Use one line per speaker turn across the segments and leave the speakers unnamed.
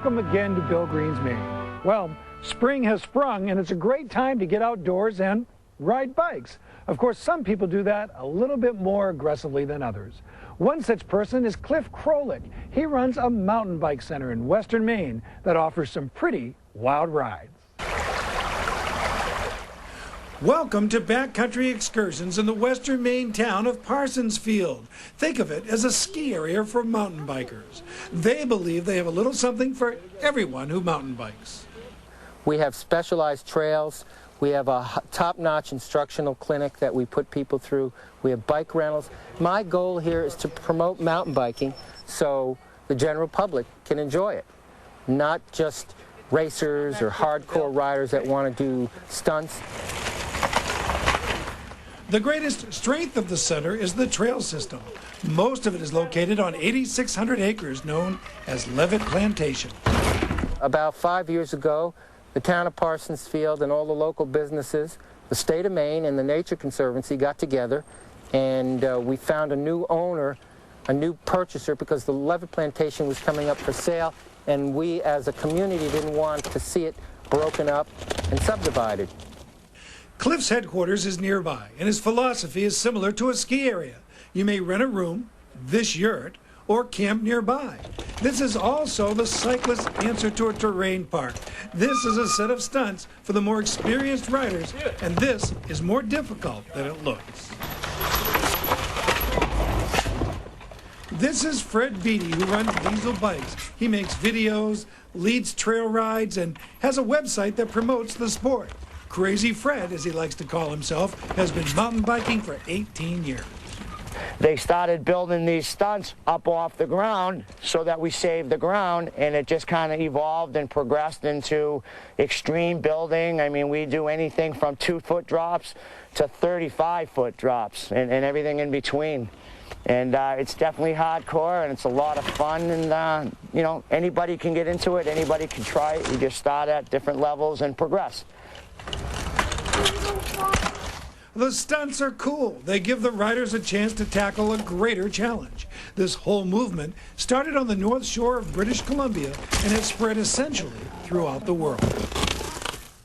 Welcome again to Bill Green's Maine. Well, spring has sprung and it's a great time to get outdoors and ride bikes. Of course, some people do that a little bit more aggressively than others. One such person is Cliff Krolik. He runs a mountain bike center in western Maine that offers some pretty wild rides. Welcome to backcountry excursions in the western Maine town of Parsonsfield. Think of it as a ski area for mountain bikers. They believe they have a little something for everyone who mountain bikes.
We have specialized trails. We have a top-notch instructional clinic that we put people through. We have bike rentals. My goal here is to promote mountain biking so the general public can enjoy it, not just racers or hardcore riders that want to do stunts.
The greatest strength of the center is the trail system. Most of it is located on 8,600 acres known as Levitt Plantation.
About 5 years ago, the town of Parsonsfield and all the local businesses, the state of Maine and the Nature Conservancy got together and we found a new owner, a new purchaser, because the Levitt Plantation was coming up for sale and we as a community didn't want to see it broken up and subdivided.
Cliff's headquarters is nearby, and his philosophy is similar to a ski area. You may rent a room, this yurt, or camp nearby. This is also the cyclist's answer to a terrain park. This is a set of stunts for the more experienced riders, and this is more difficult than it looks. This is Fred Beatty, who runs Diesel Bikes. He makes videos, leads trail rides, and has a website that promotes the sport. Crazy Fred, as he likes to call himself, has been mountain biking for 18 years.
They started building these stunts up off the ground so that we saved the ground, and it just kind of evolved and progressed into extreme building. I mean, we do anything from 2-foot drops to 35-foot drops and everything in between. And it's definitely hardcore, and it's a lot of fun, and you know, anybody can get into it, anybody can try it. You just start at different levels and progress.
The stunts are cool. They give the riders a chance to tackle a greater challenge. This whole movement started on the north shore of British Columbia and has spread essentially throughout the world.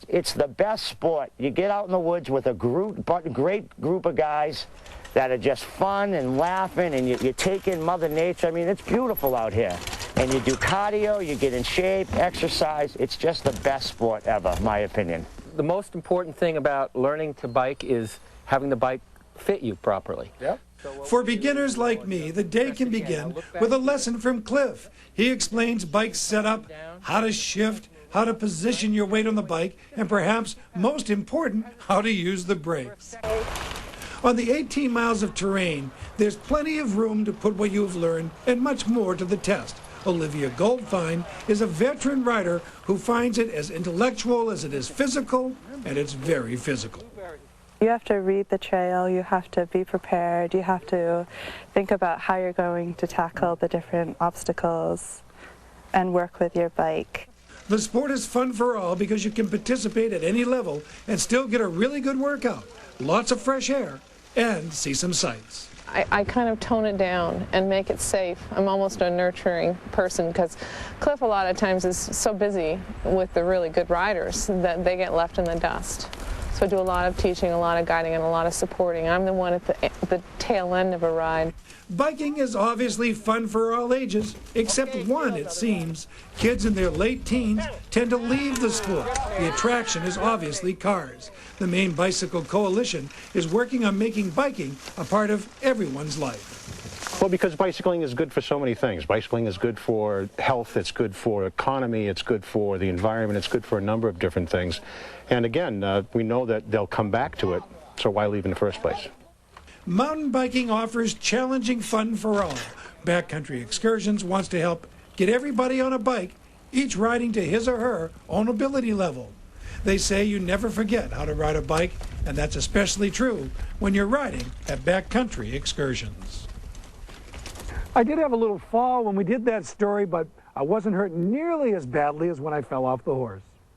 It's the best sport. You get out in the woods with a great group of guys that are just fun and laughing, and you take in Mother Nature. I mean, it's beautiful out here. And you do cardio, you get in shape, exercise. It's just the best sport ever, in my opinion.
The most important thing about learning to bike is having the bike fit you properly.
Yep. For beginners like me, the day can begin with a lesson from Cliff. He explains bike setup, how to shift, how to position your weight on the bike, and perhaps most important, how to use the brakes. On the 18 miles of terrain, there's plenty of room to put what you've learned and much more to the test. Olivia Goldfine is a veteran rider who finds it as intellectual as it is physical, and it's very physical.
You have to read the trail, you have to be prepared, you have to think about how you're going to tackle the different obstacles and work with your bike.
The sport is fun for all because you can participate at any level and still get a really good workout, lots of fresh air, and see some sights.
I kind of tone it down and make it safe. I'm almost a nurturing person because Cliff a lot of times is so busy with the really good riders that they get left in the dust. So I do a lot of teaching, a lot of guiding, and a lot of supporting. I'm the one at the tail end of a ride.
Biking is obviously fun for all ages, except one, it seems. Kids in their late teens tend to leave the sport. The attraction is obviously cars. The Maine Bicycle Coalition is working on making biking a part of everyone's life.
Well, because bicycling is good for so many things. Bicycling is good for health, it's good for economy, it's good for the environment, it's good for a number of different things. And again, we know that they'll come back to it, so why leave in the first place?
Mountain biking offers challenging fun for all. Backcountry Excursions wants to help get everybody on a bike, each riding to his or her own ability level. They say you never forget how to ride a bike, and that's especially true when you're riding at Backcountry Excursions.
I did have a little fall when we did that story, but I wasn't hurt nearly as badly as when I fell off the horse.